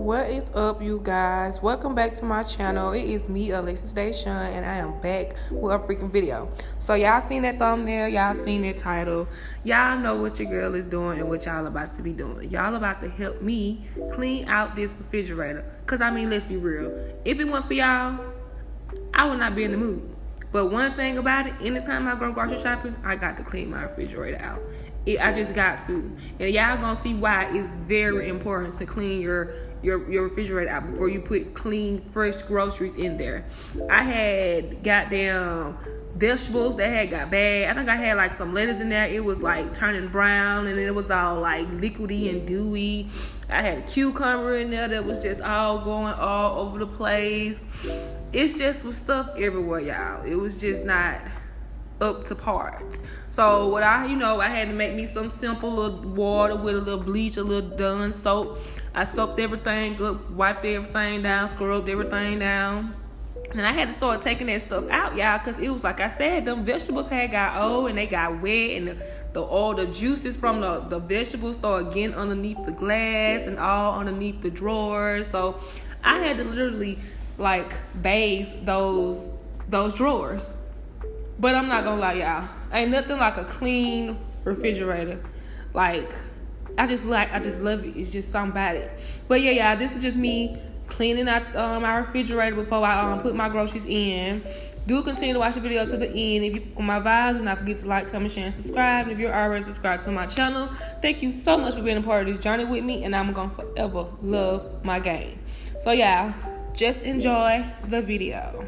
What is up, you guys? Welcome back to my channel. It is me, Eccentric DeShoun, and I am back with a freaking video. So y'all seen that thumbnail, y'all seen that title, y'all know what your girl is doing and what y'all about to be doing. Y'all about to help me clean out this refrigerator. Cause I mean, let's be real, if it weren't for y'all, I would not be in the mood. But one thing about it, anytime I go grocery shopping, I got to clean my refrigerator out. I just got to. And y'all gonna see why it's very important to clean your refrigerator out before you put clean, fresh groceries in there. I had goddamn vegetables that had got bad. I think I had like some lettuce in there. It was like turning brown and it was all like liquidy and dewy. I had a cucumber in there that was just all going all over the place. It's just was stuff everywhere, y'all. It was just not up to parts. So what I had to make me some simple little water with a little bleach, a little Dawn soap. I soaked everything up, wiped everything down, scrubbed everything down. And I had to start taking that stuff out, y'all, because it was like I said, them vegetables had got old and they got wet, and all the juices from the vegetables started getting underneath the glass and all underneath the drawers. So I had to literally like bathe those drawers. But I'm not gonna lie, y'all, ain't nothing like a clean refrigerator. Like I just love it. It's just something about it. But yeah, y'all, this is just me cleaning out my refrigerator before I put my groceries in. Do continue to watch the video to the end. If you on my vibes, do not forget to like, comment, share, and subscribe. And if you're already subscribed to my channel, thank you so much for being a part of this journey with me, and I'm gonna forever love my game. So yeah, just enjoy the video.